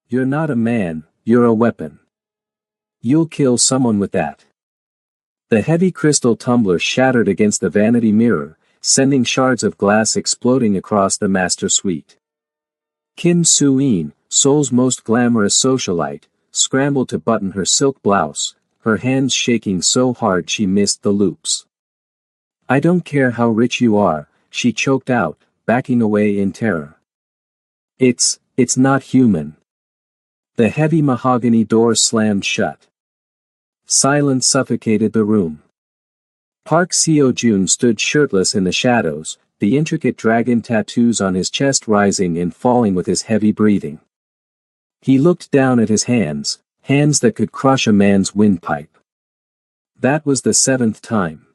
You're not a man, you're a weapon. You'll kill someone with that. The heavy crystal tumbler shattered against the vanity mirror, sending shards of glass exploding across the master suite. Kim Soo-in, Seoul's most glamorous socialite, scrambled to button her silk blouse, her hands shaking so hard she missed the loops. I don't care how rich you are, she choked out, backing away in terror. It's not human. The heavy mahogany door slammed shut. Silence suffocated the room. Park Seo-joon stood shirtless in the shadows, the intricate dragon tattoos on his chest rising and falling with his heavy breathing. He looked down at his hands, hands that could crush a man's windpipe. That was the 7th time.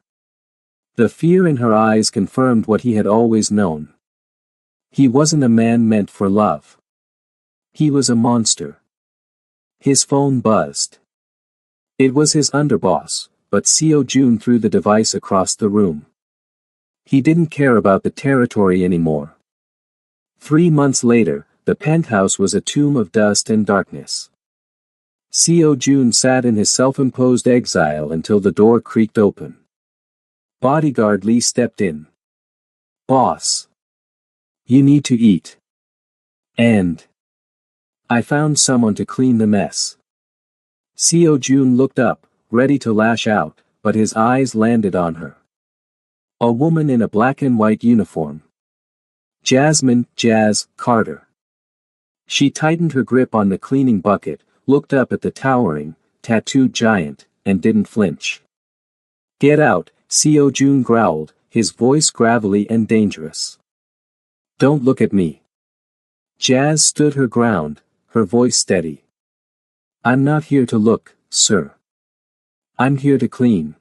The fear in her eyes confirmed what he had always known. He wasn't a man meant for love. He was a monster. His phone buzzed. It was his underboss, but Seo-joon threw the device across the room. He didn't care about the territory anymore. 3 months later, the penthouse was a tomb of dust and darkness. Seo-joon sat in his self-imposed exile until the door creaked open. Bodyguard Lee stepped in. Boss. You need to eat. And I found someone to clean the mess. Seo-joon looked up, ready to lash out, but his eyes landed on her. A woman in a black and white uniform. Jasmine Jazz Carter. She tightened her grip on the cleaning bucket, looked up at the towering, tattooed giant, and didn't flinch. Get out, Seo-joon growled, his voice gravelly and dangerous. Don't look at me. Jazz stood her ground, her voice steady. I'm not here to look, sir. I'm here to clean.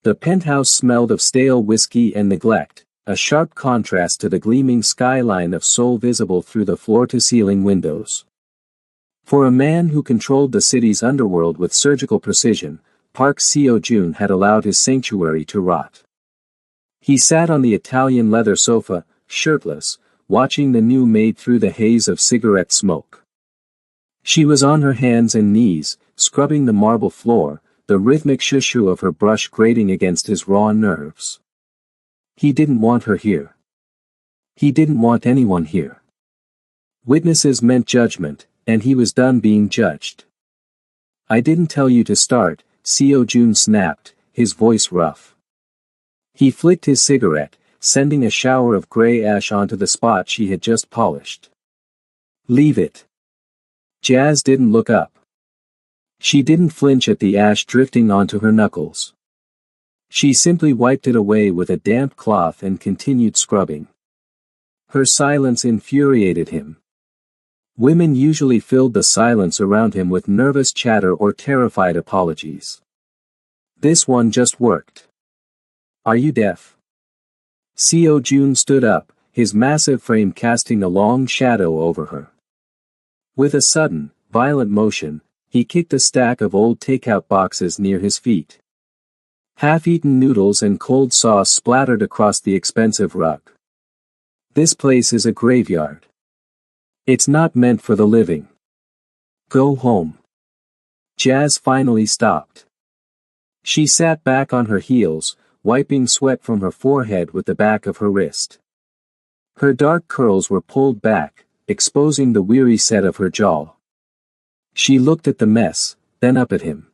The penthouse smelled of stale whiskey and neglect, a sharp contrast to the gleaming skyline of Seoul visible through the floor-to-ceiling windows. For a man who controlled the city's underworld with surgical precision, Park Seo-joon had allowed his sanctuary to rot. He sat on the Italian leather sofa, shirtless, watching the new maid through the haze of cigarette smoke. She was on her hands and knees, scrubbing the marble floor, the rhythmic shoo-shoo of her brush grating against his raw nerves. He didn't want her here. He didn't want anyone here. Witnesses meant judgment, and he was done being judged. I didn't tell you to start, Seo-joon snapped, his voice rough. He flicked his cigarette, sending a shower of gray ash onto the spot she had just polished. Leave it. Jazz didn't look up. She didn't flinch at the ash drifting onto her knuckles. She simply wiped it away with a damp cloth and continued scrubbing. Her silence infuriated him. Women usually filled the silence around him with nervous chatter or terrified apologies. This one just worked. Are you deaf? Seo-joon stood up, his massive frame casting a long shadow over her. With a sudden, violent motion, he kicked a stack of old takeout boxes near his feet. Half-eaten noodles and cold sauce splattered across the expensive rug. This place is a graveyard. It's not meant for the living. Go home. Jazz finally stopped. She sat back on her heels, wiping sweat from her forehead with the back of her wrist. Her dark curls were pulled back, exposing the weary set of her jaw. She looked at the mess, then up at him.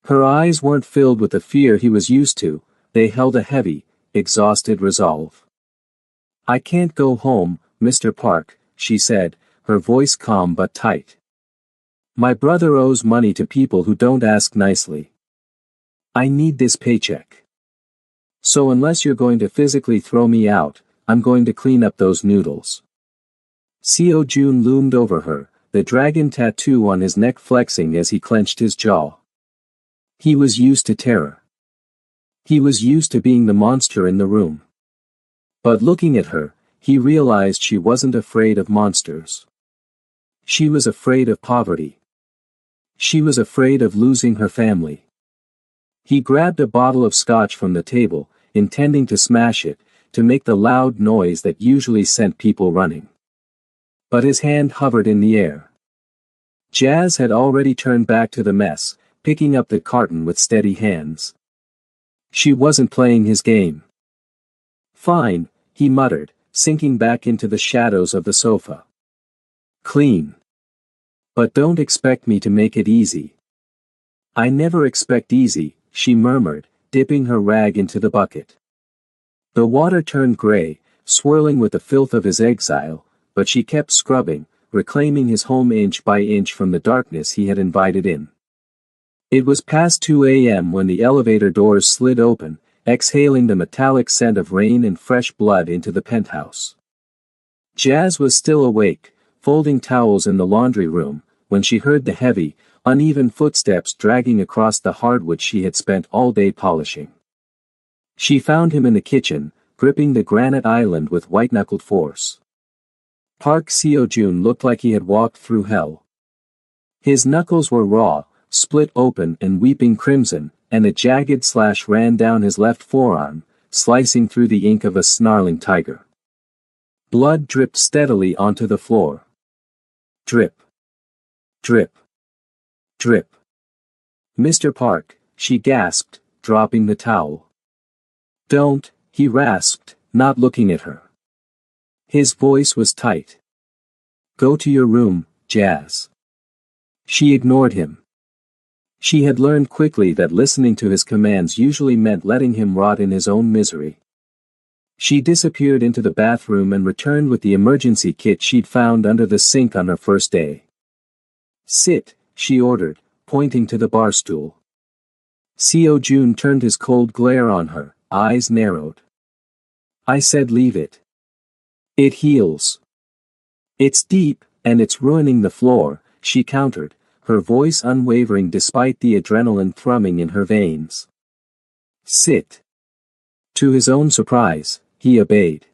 Her eyes weren't filled with the fear he was used to, they held a heavy, exhausted resolve. I can't go home, Mr. Park, she said, her voice calm but tight. My brother owes money to people who don't ask nicely. I need this paycheck. So unless you're going to physically throw me out, I'm going to clean up those noodles. Seo-joon loomed over her, the dragon tattoo on his neck flexing as he clenched his jaw. He was used to terror. He was used to being the monster in the room. But looking at her, he realized she wasn't afraid of monsters. She was afraid of poverty. She was afraid of losing her family. He grabbed a bottle of scotch from the table, intending to smash it, to make the loud noise that usually sent people running. But his hand hovered in the air. Jazz had already turned back to the mess, picking up the carton with steady hands. She wasn't playing his game. Fine, he muttered, sinking back into the shadows of the sofa. Clean. But don't expect me to make it easy. I never expect easy, she murmured, dipping her rag into the bucket. The water turned gray, swirling with the filth of his exile, but she kept scrubbing, reclaiming his home inch by inch from the darkness he had invited in. It was past 2 a.m. when the elevator doors slid open, exhaling the metallic scent of rain and fresh blood into the penthouse. Jazz was still awake, folding towels in the laundry room, when she heard the heavy, uneven footsteps dragging across the hardwood she had spent all day polishing. She found him in the kitchen, gripping the granite island with white-knuckled force. Park Seo-joon looked like he had walked through hell. His knuckles were raw, split open and weeping crimson, and a jagged slash ran down his left forearm, slicing through the ink of a snarling tiger. Blood dripped steadily onto the floor. Drip. Drip. Drip. Mr. Park, she gasped, dropping the towel. Don't, he rasped, not looking at her. His voice was tight. Go to your room, Jazz. She ignored him. She had learned quickly that listening to his commands usually meant letting him rot in his own misery. She disappeared into the bathroom and returned with the emergency kit she'd found under the sink on her first day. Sit, she ordered, pointing to the bar stool. Seo-joon turned his cold glare on her, eyes narrowed. I said leave it. It heals. It's deep, and it's ruining the floor, she countered, her voice unwavering despite the adrenaline thrumming in her veins. Sit. To his own surprise, he obeyed.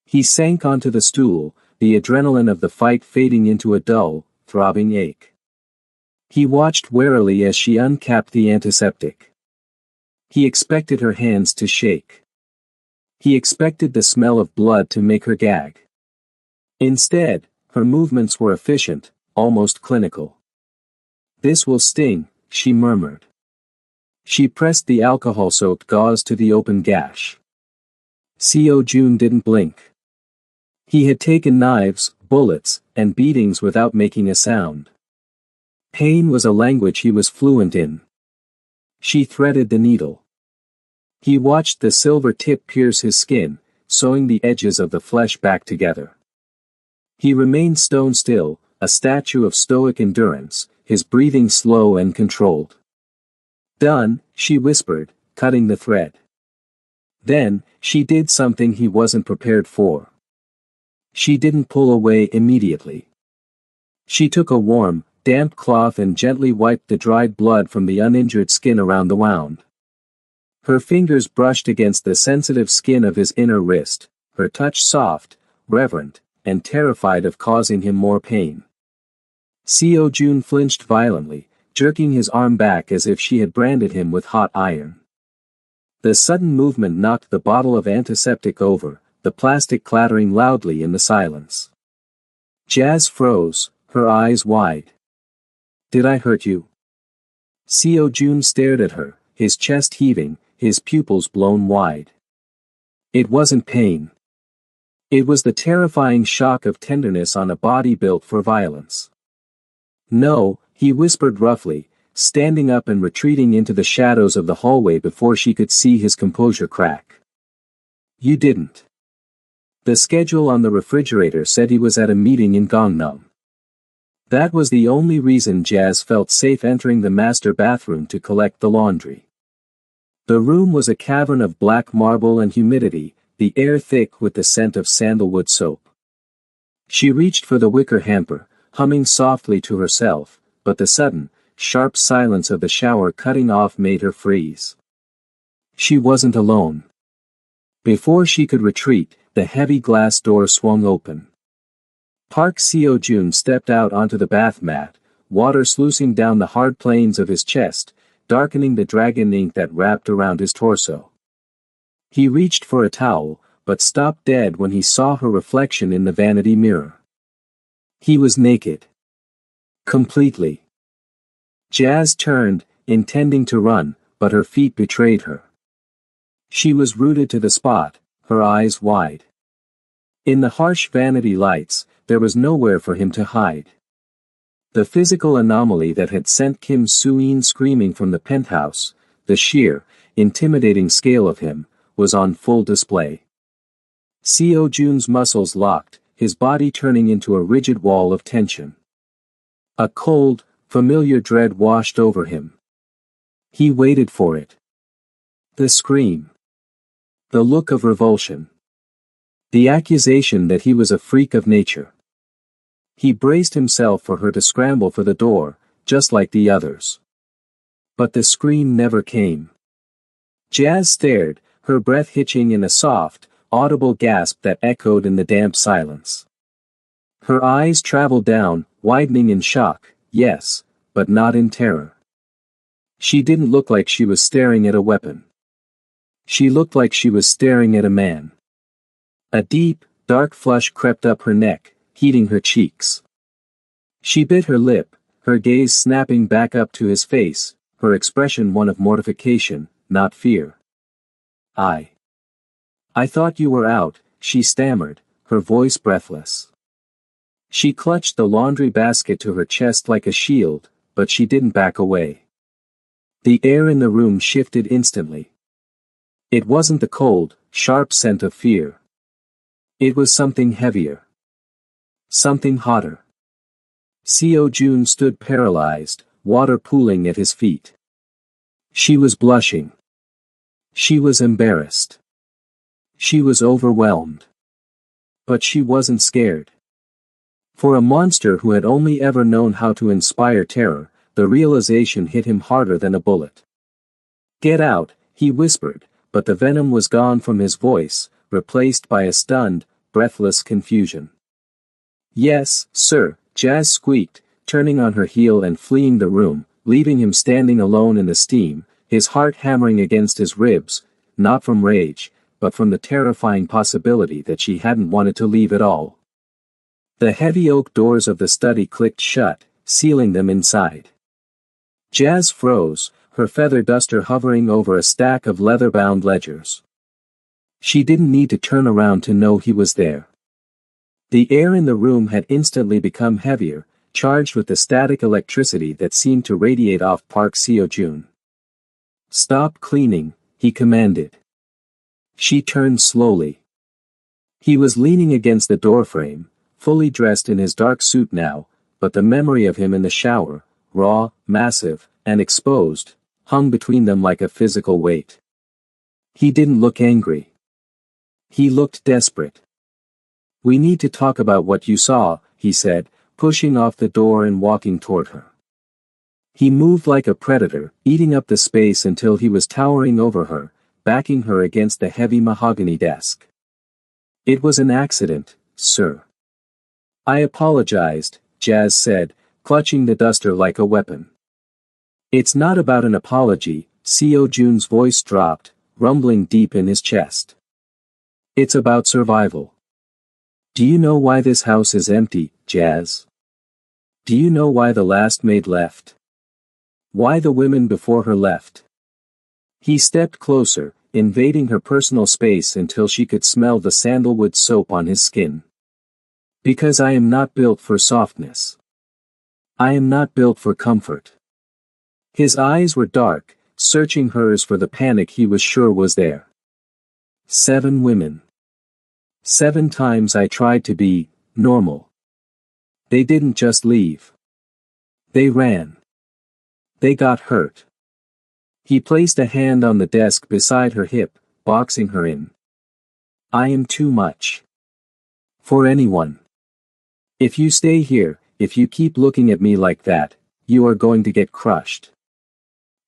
He sank onto the stool, the adrenaline of the fight fading into a dull, throbbing ache. He watched warily as she uncapped the antiseptic. He expected her hands to shake. He expected the smell of blood to make her gag. Instead, her movements were efficient, almost clinical. This will sting, she murmured. She pressed the alcohol-soaked gauze to the open gash. Seo-joon didn't blink. He had taken knives, bullets, and beatings without making a sound. Pain was a language he was fluent in. She threaded the needle. He watched the silver tip pierce his skin, sewing the edges of the flesh back together. He remained stone still, a statue of stoic endurance, his breathing slow and controlled. Done, she whispered, cutting the thread. Then, she did something he wasn't prepared for. She didn't pull away immediately. She took a warm, damp cloth and gently wiped the dried blood from the uninjured skin around the wound. Her fingers brushed against the sensitive skin of his inner wrist, her touch soft, reverent, and terrified of causing him more pain. Seo-joon flinched violently, jerking his arm back as if she had branded him with hot iron. The sudden movement knocked the bottle of antiseptic over, the plastic clattering loudly in the silence. Jazz froze, her eyes wide. Did I hurt you? Seo-joon stared at her, his chest heaving, his pupils blown wide. It wasn't pain. It was the terrifying shock of tenderness on a body built for violence. No, he whispered roughly, standing up and retreating into the shadows of the hallway before she could see his composure crack. You didn't. The schedule on the refrigerator said he was at a meeting in Gangnam. That was the only reason Jazz felt safe entering the master bathroom to collect the laundry. The room was a cavern of black marble and humidity, the air thick with the scent of sandalwood soap. She reached for the wicker hamper, humming softly to herself, but the sudden, sharp silence of the shower cutting off made her freeze. She wasn't alone. Before she could retreat, the heavy glass door swung open. Park Seo-joon stepped out onto the bath mat, water sluicing down the hard planes of his chest, darkening the dragon ink that wrapped around his torso. He reached for a towel, but stopped dead when he saw her reflection in the vanity mirror. He was naked. Completely. Jazz turned, intending to run, but her feet betrayed her. She was rooted to the spot, her eyes wide. In the harsh vanity lights, there was nowhere for him to hide. The physical anomaly that had sent Kim Soo-in screaming from the penthouse, the sheer, intimidating scale of him, was on full display. Seo-jun's muscles locked, his body turning into a rigid wall of tension. A cold, familiar dread washed over him. He waited for it. The scream. The look of revulsion. The accusation that he was a freak of nature. He braced himself for her to scramble for the door, just like the others. But the scream never came. Jazz stared, her breath hitching in a soft, audible gasp that echoed in the damp silence. Her eyes traveled down, widening in shock, yes, but not in terror. She didn't look like she was staring at a weapon. She looked like she was staring at a man. A deep, dark flush crept up her neck, heating her cheeks. She bit her lip, her gaze snapping back up to his face, her expression one of mortification, not fear. I thought you were out, she stammered, her voice breathless. She clutched the laundry basket to her chest like a shield, but she didn't back away. The air in the room shifted instantly. It wasn't the cold, sharp scent of fear. It was something heavier. Something hotter. Seo-jun stood paralyzed, water pooling at his feet. She was blushing. She was embarrassed. She was overwhelmed. But she wasn't scared. For a monster who had only ever known how to inspire terror, the realization hit him harder than a bullet. "Get out," he whispered, but the venom was gone from his voice, replaced by a stunned, breathless confusion. "Yes, sir," Jazz squeaked, turning on her heel and fleeing the room, leaving him standing alone in the steam, his heart hammering against his ribs, not from rage, but from the terrifying possibility that she hadn't wanted to leave at all. The heavy oak doors of the study clicked shut, sealing them inside. Jazz froze, her feather duster hovering over a stack of leather-bound ledgers. She didn't need to turn around to know he was there. The air in the room had instantly become heavier, charged with the static electricity that seemed to radiate off Park Seo-jun. "Stop cleaning," he commanded. She turned slowly. He was leaning against the doorframe, fully dressed in his dark suit now, but the memory of him in the shower, raw, massive, and exposed, hung between them like a physical weight. He didn't look angry. He looked desperate. "We need to talk about what you saw," he said, pushing off the door and walking toward her. He moved like a predator, eating up the space until he was towering over her, backing her against the heavy mahogany desk. "It was an accident, sir." "I apologized," Jazz said, clutching the duster like a weapon. "It's not about an apology," Seo-jun's voice dropped, rumbling deep in his chest. "It's about survival. Do you know why this house is empty, Jazz? Do you know why the last maid left? Why the women before her left?" He stepped closer, invading her personal space until she could smell the sandalwood soap on his skin. "Because I am not built for softness. I am not built for comfort." His eyes were dark, searching hers for the panic he was sure was there. 7 women. 7 times I tried to be normal. They didn't just leave. They ran. They got hurt. He placed a hand on the desk beside her hip, boxing her in. "I am too much. For anyone. If you stay here, if you keep looking at me like that, you are going to get crushed."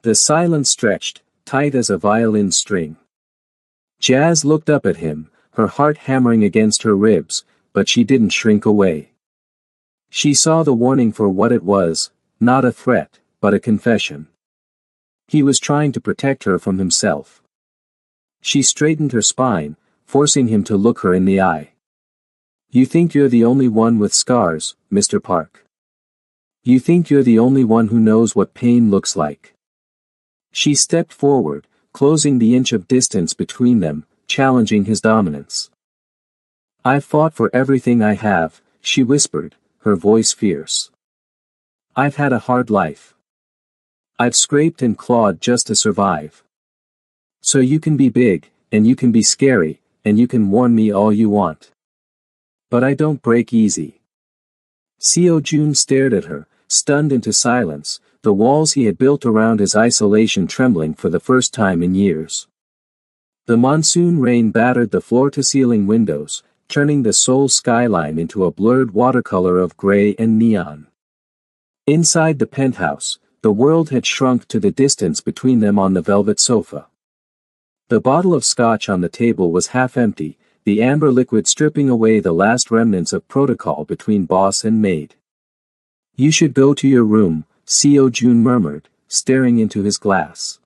The silence stretched, tight as a violin string. Jazz looked up at him, her heart hammering against her ribs, but she didn't shrink away. She saw the warning for what it was, not a threat, but a confession. He was trying to protect her from himself. She straightened her spine, forcing him to look her in the eye. "You think you're the only one with scars, Mr. Park. You think you're the only one who knows what pain looks like. She stepped forward, closing the inch of distance between them, challenging his dominance. I've fought for everything I have, she whispered, her voice fierce. I've had a hard life. I've scraped and clawed just to survive. So you can be big, and you can be scary, and you can warn me all you want. But I don't break easy. Seo Jun stared at her, stunned into silence, the walls he had built around his isolation trembling for the first time in years. The monsoon rain battered the floor-to-ceiling windows, turning the Seoul skyline into a blurred watercolor of gray and neon. Inside the penthouse, the world had shrunk to the distance between them on the velvet sofa. The bottle of scotch on the table was half empty, the amber liquid stripping away the last remnants of protocol between boss and maid. You should go to your room, Seo Jun murmured, staring into his glass.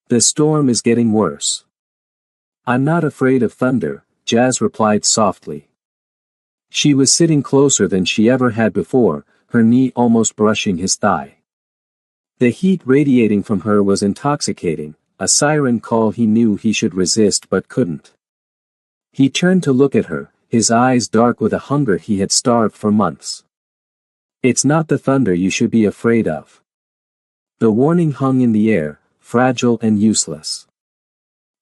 The storm is getting worse. I'm not afraid of thunder, Jazz replied softly. She was sitting closer than she ever had before, her knee almost brushing his thigh. The heat radiating from her was intoxicating, a siren call he knew he should resist but couldn't. He turned to look at her, his eyes dark with a hunger he had starved for months. It's not the thunder you should be afraid of. The warning hung in the air, fragile and useless.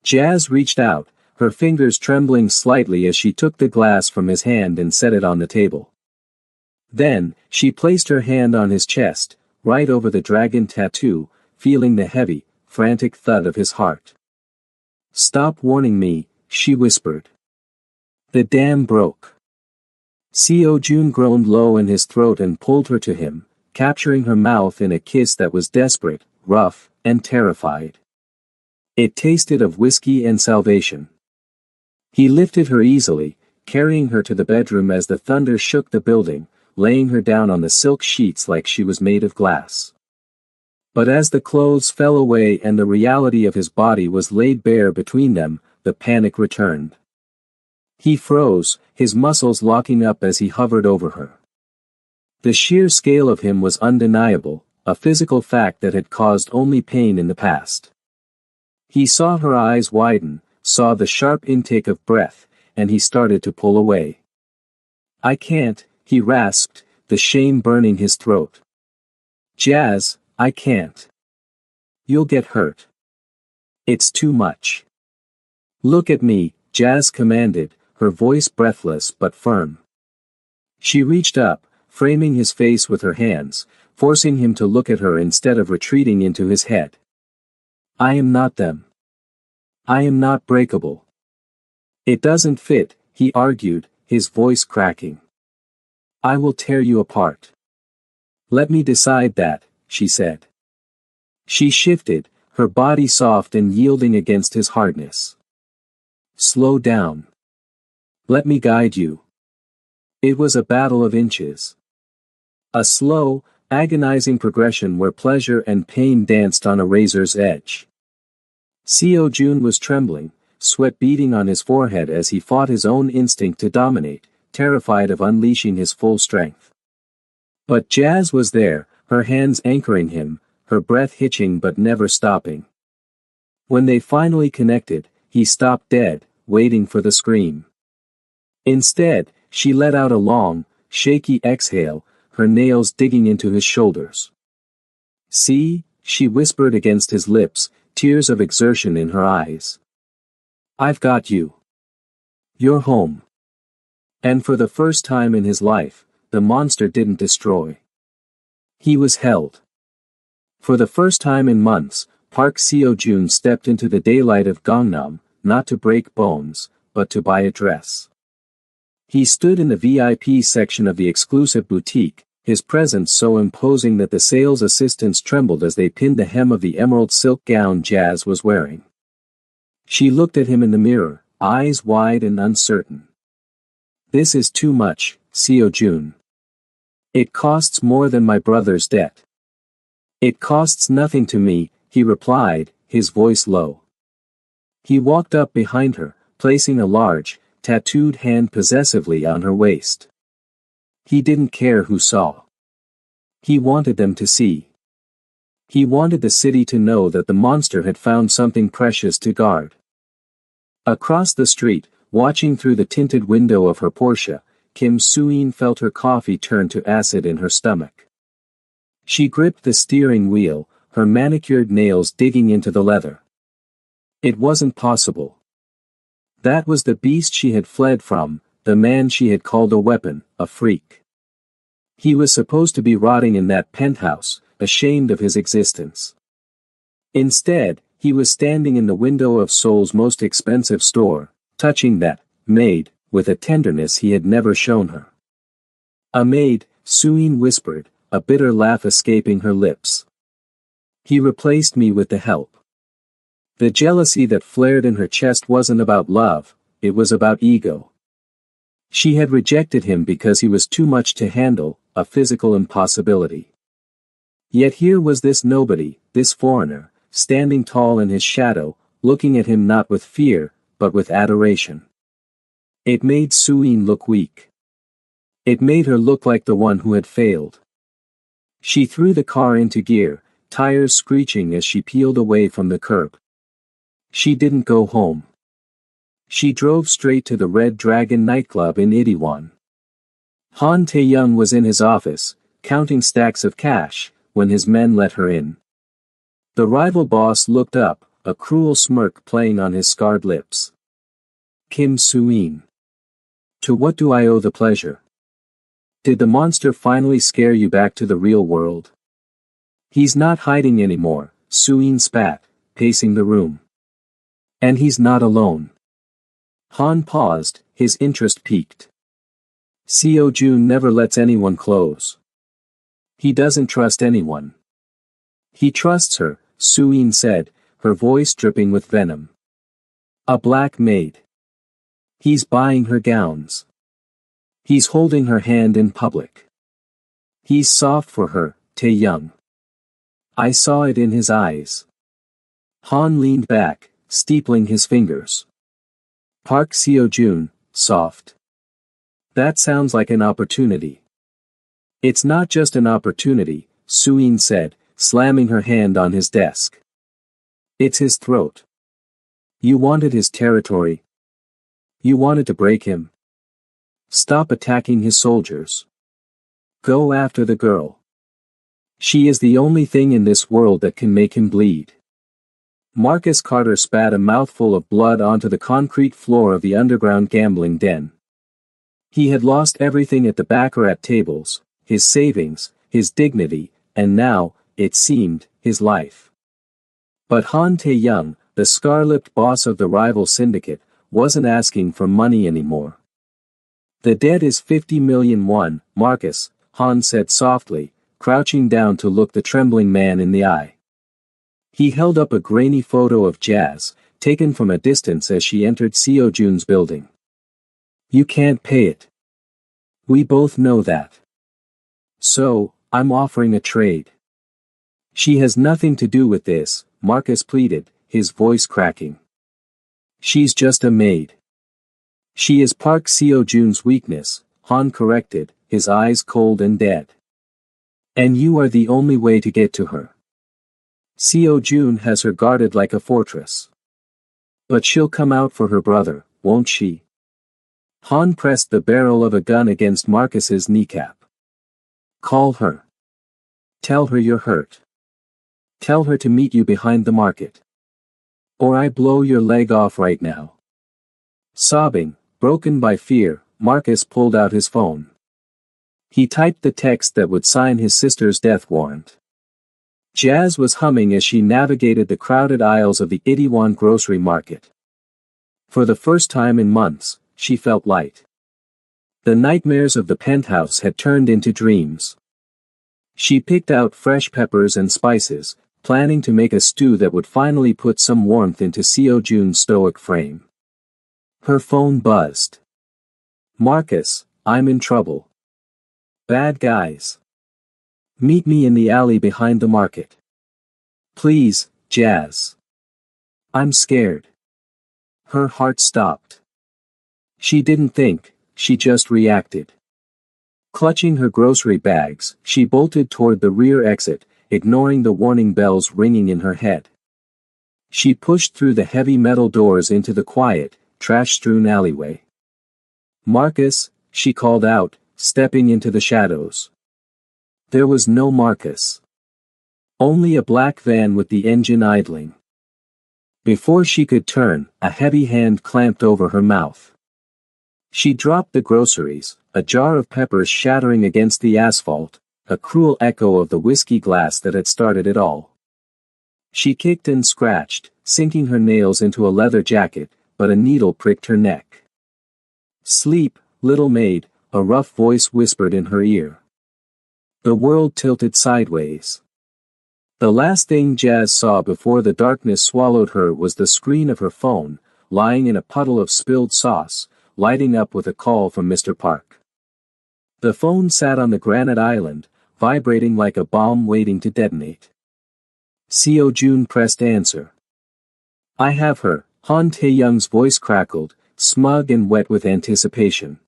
Jazz reached out, her fingers trembling slightly as she took the glass from his hand and set it on the table. Then, she placed her hand on his chest, right over the dragon tattoo, feeling the heavy, frantic thud of his heart. Stop warning me, she whispered. The dam broke. Seo Jun groaned low in his throat and pulled her to him, capturing her mouth in a kiss that was desperate, rough, and terrified. It tasted of whiskey and salvation. He lifted her easily, carrying her to the bedroom as the thunder shook the building, laying her down on the silk sheets like she was made of glass. But as the clothes fell away and the reality of his body was laid bare between them, the panic returned. He froze, his muscles locking up as he hovered over her. The sheer scale of him was undeniable, a physical fact that had caused only pain in the past. He saw her eyes widen, saw the sharp intake of breath, and he started to pull away. I can't, he rasped, the shame burning his throat. Jazz, I can't. You'll get hurt. It's too much. Look at me, Jazz commanded, her voice breathless but firm. She reached up, framing his face with her hands, forcing him to look at her instead of retreating into his head. I am not them. I am not breakable. It doesn't fit, he argued, his voice cracking. I will tear you apart. Let me decide that, she said. She shifted, her body soft and yielding against his hardness. Slow down. Let me guide you. It was a battle of inches. A slow, agonizing progression where pleasure and pain danced on a razor's edge. Seo Jun was trembling, sweat beading on his forehead as he fought his own instinct to dominate, terrified of unleashing his full strength. But Jazz was there, her hands anchoring him, her breath hitching but never stopping. When they finally connected, he stopped dead, waiting for the scream. Instead, she let out a long, shaky exhale, her nails digging into his shoulders. See, she whispered against his lips, tears of exertion in her eyes. I've got you. You're home. And for the first time in his life, the monster didn't destroy. He was held. For the first time in months, Park Seo Jun stepped into the daylight of Gangnam, not to break bones, but to buy a dress. He stood in the VIP section of the exclusive boutique, his presence so imposing that the sales assistants trembled as they pinned the hem of the emerald silk gown Jazz was wearing. She looked at him in the mirror, eyes wide and uncertain. This is too much, Seo Jun. It costs more than my brother's debt. It costs nothing to me, he replied, his voice low. He walked up behind her, placing a large, tattooed hand possessively on her waist. He didn't care who saw. He wanted them to see. He wanted the city to know that the monster had found something precious to guard. Across the street, watching through the tinted window of her Porsche, Kim Soo-in felt her coffee turn to acid in her stomach. She gripped the steering wheel, her manicured nails digging into the leather. It wasn't possible. That was the beast she had fled from, the man she had called a weapon, a freak. He was supposed to be rotting in that penthouse, ashamed of his existence. Instead, he was standing in the window of Seoul's most expensive store, touching that maid with a tenderness he had never shown her. A maid, Soo-in whispered, a bitter laugh escaping her lips. He replaced me with the help. The jealousy that flared in her chest wasn't about love, it was about ego. She had rejected him because he was too much to handle, a physical impossibility. Yet here was this nobody, this foreigner, standing tall in his shadow, looking at him not with fear, but with adoration. It made Soo-in look weak. It made her look like the one who had failed. She threw the car into gear, tires screeching as she peeled away from the curb. She didn't go home. She drove straight to the Red Dragon nightclub in Itaewon. Han Tae-young was in his office, counting stacks of cash, when his men let her in. The rival boss looked up, a cruel smirk playing on his scarred lips. Kim Soo-in. To what do I owe the pleasure? Did the monster finally scare you back to the real world? He's not hiding anymore, Soo-in spat, pacing the room. And he's not alone. Han paused, his interest piqued. Seo-jun never lets anyone close. He doesn't trust anyone. He trusts her, Soo-in said, her voice dripping with venom. A black maid. He's buying her gowns. He's holding her hand in public. He's soft for her, Tae-young. I saw it in his eyes. Han leaned back, steepling his fingers. Park Seo-jun, soft. That sounds like an opportunity. It's not just an opportunity, Soo-in said, slamming her hand on his desk. It's his throat. You wanted his territory. You wanted to break him. Stop attacking his soldiers. Go after the girl. She is the only thing in this world that can make him bleed. Marcus Carter spat a mouthful of blood onto the concrete floor of the underground gambling den. He had lost everything at the baccarat tables, his savings, his dignity, and now, it seemed, his life. But Han Tae-young, the scar-lipped boss of the rival syndicate, wasn't asking for money anymore. The debt is 50 million won, Marcus, Han said softly, crouching down to look the trembling man in the eye. He held up a grainy photo of Jazz, taken from a distance as she entered Seo-jun's building. You can't pay it. We both know that. So, I'm offering a trade. She has nothing to do with this, Marcus pleaded, his voice cracking. She's just a maid. She is Park Seo-jun's weakness, Han corrected, his eyes cold and dead. And you are the only way to get to her. Seo-jun has her guarded like a fortress. But she'll come out for her brother, won't she? Han pressed the barrel of a gun against Marcus's kneecap. Call her. Tell her you're hurt. Tell her to meet you behind the market. Or I blow your leg off right now. Sobbing, broken by fear, Marcus pulled out his phone. He typed the text that would sign his sister's death warrant. Jazz was humming as she navigated the crowded aisles of the Itaewon grocery market. For the first time in months, she felt light. The nightmares of the penthouse had turned into dreams. She picked out fresh peppers and spices, planning to make a stew that would finally put some warmth into Seo-jun's stoic frame. Her phone buzzed. Marcus, I'm in trouble. Bad guys. Meet me in the alley behind the market. Please, Jazz. I'm scared. Her heart stopped. She didn't think, she just reacted. Clutching her grocery bags, she bolted toward the rear exit, ignoring the warning bells ringing in her head. She pushed through the heavy metal doors into the quiet, trash-strewn alleyway. "Marcus," she called out, stepping into the shadows. There was no Marcus. Only a black van with the engine idling. Before she could turn, a heavy hand clamped over her mouth. She dropped the groceries, a jar of peppers shattering against the asphalt, a cruel echo of the whiskey glass that had started it all. She kicked and scratched, sinking her nails into a leather jacket, but a needle pricked her neck. "Sleep, little maid," a rough voice whispered in her ear. The world tilted sideways. The last thing Jazz saw before the darkness swallowed her was the screen of her phone, lying in a puddle of spilled sauce, lighting up with a call from Mr. Park. The phone sat on the granite island, vibrating like a bomb waiting to detonate. Seo Jun pressed answer. "I have her," Han Tae-young's voice crackled, smug and wet with anticipation.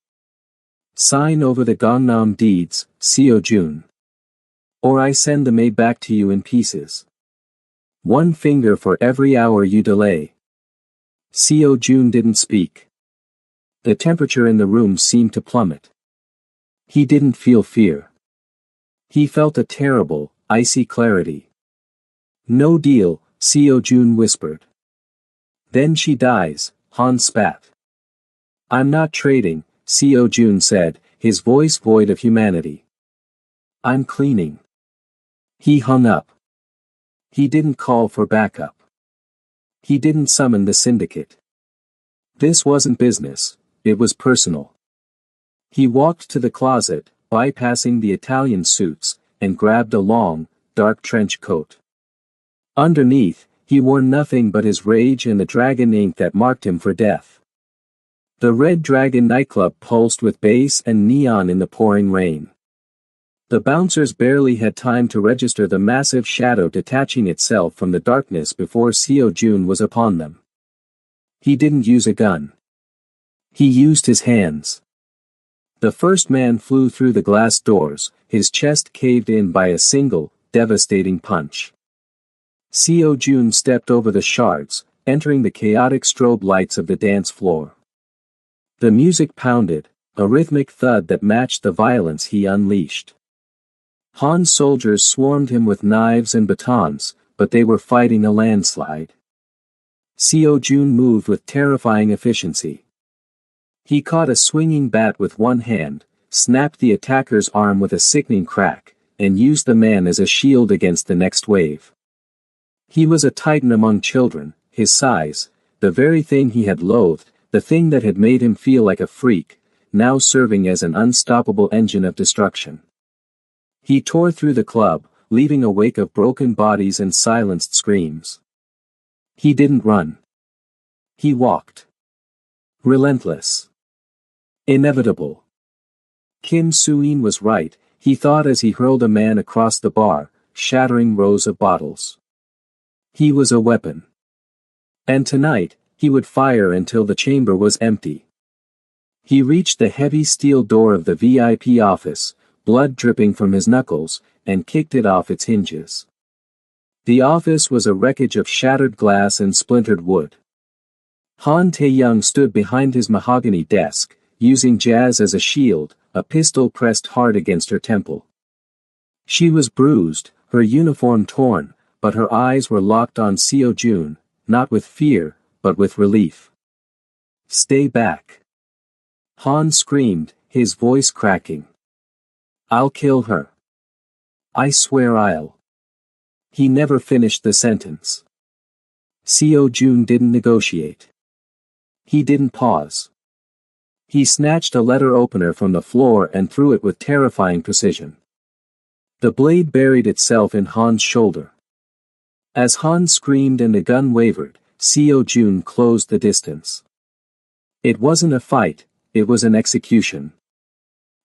"Sign over the Gangnam deeds, Seo Jun. Or I send the maid back to you in pieces. 1 finger for every hour you delay." Seo Jun didn't speak. The temperature in the room seemed to plummet. He didn't feel fear. He felt a terrible, icy clarity. "No deal," Seo Jun whispered. "Then she dies," Han spat. "I'm not trading," Seo Jun said, his voice void of humanity. "I'm cleaning." He hung up. He didn't call for backup. He didn't summon the syndicate. This wasn't business, it was personal. He walked to the closet, bypassing the Italian suits, and grabbed a long, dark trench coat. Underneath, he wore nothing but his rage and the dragon ink that marked him for death. The Red Dragon nightclub pulsed with bass and neon in the pouring rain. The bouncers barely had time to register the massive shadow detaching itself from the darkness before Seo Jun was upon them. He didn't use a gun. He used his hands. The first man flew through the glass doors, his chest caved in by a single, devastating punch. Seo Jun stepped over the shards, entering the chaotic strobe lights of the dance floor. The music pounded, a rhythmic thud that matched the violence he unleashed. Han's soldiers swarmed him with knives and batons, but they were fighting a landslide. Seo Jun moved with terrifying efficiency. He caught a swinging bat with one hand, snapped the attacker's arm with a sickening crack, and used the man as a shield against the next wave. He was a titan among children, his size, the very thing he had loathed, the thing that had made him feel like a freak, now serving as an unstoppable engine of destruction. He tore through the club, leaving a wake of broken bodies and silenced screams. He didn't run. He walked. Relentless. Inevitable. Kim Soo-in was right, he thought as he hurled a man across the bar, shattering rows of bottles. He was a weapon. And tonight, he would fire until the chamber was empty. He reached the heavy steel door of the VIP office, blood dripping from his knuckles, and kicked it off its hinges. The office was a wreckage of shattered glass and splintered wood. Han Tae-young stood behind his mahogany desk, using Jazz as a shield, a pistol pressed hard against her temple. She was bruised, her uniform torn, but her eyes were locked on Seo Jun, not with fear, but with relief. "Stay back." Han screamed, his voice cracking. "I'll kill her. I swear I'll." He never finished the sentence. Seo Jun didn't negotiate. He didn't pause. He snatched a letter opener from the floor and threw it with terrifying precision. The blade buried itself in Han's shoulder. As Han screamed and the gun wavered, Seo Jun closed the distance. It wasn't a fight, it was an execution.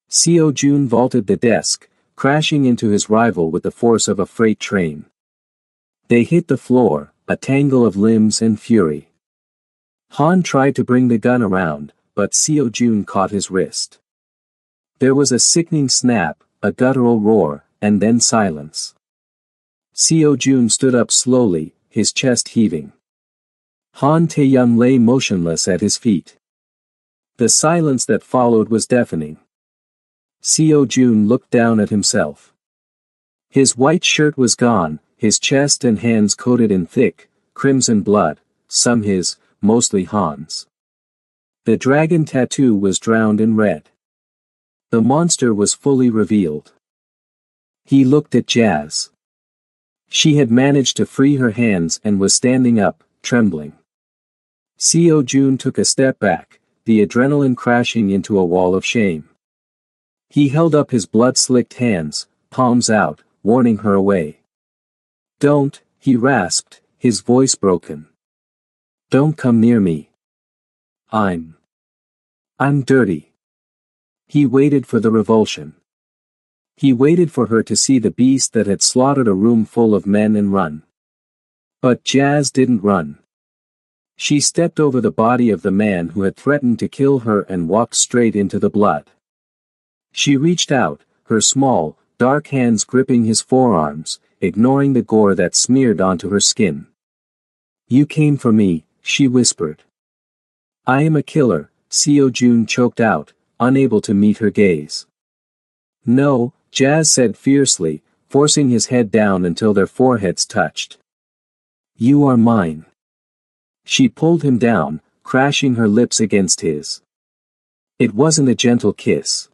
Seo Jun vaulted the desk, crashing into his rival with the force of a freight train. They hit the floor, a tangle of limbs and fury. Han tried to bring the gun around, but Seo Jun caught his wrist. There was a sickening snap, a guttural roar, and then silence. Seo Jun stood up slowly, his chest heaving. Han Tae-young lay motionless at his feet. The silence that followed was deafening. Seo Jun looked down at himself. His white shirt was gone, his chest and hands coated in thick, crimson blood, some his, mostly Han's. The dragon tattoo was drowned in red. The monster was fully revealed. He looked at Jazz. She had managed to free her hands and was standing up, trembling. Seo Jun took a step back, the adrenaline crashing into a wall of shame. He held up his blood-slicked hands, palms out, warning her away. "Don't," he rasped, his voice broken. "Don't come near me. I'm dirty." He waited for the revulsion. He waited for her to see the beast that had slaughtered a room full of men and run. But Jazz didn't run. She stepped over the body of the man who had threatened to kill her and walked straight into the blood. She reached out, her small, dark hands gripping his forearms, ignoring the gore that smeared onto her skin. "You came for me," she whispered. "I am a killer," Seo Jun choked out, unable to meet her gaze. "No," Jazz said fiercely, forcing his head down until their foreheads touched. "You are mine." She pulled him down, crashing her lips against his. It wasn't a gentle kiss.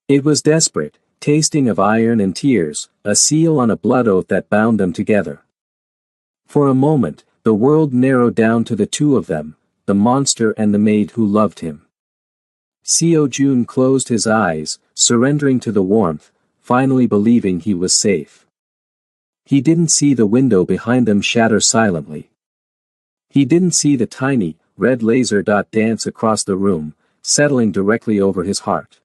It was desperate, tasting of iron and tears, a seal on a blood oath that bound them together. For a moment, the world narrowed down to the two of them, the monster and the maid who loved him. Seo Jun closed his eyes, surrendering to the warmth, finally believing he was safe. He didn't see the window behind them shatter silently. He didn't see the tiny, red laser dot dance across the room, settling directly over his heart.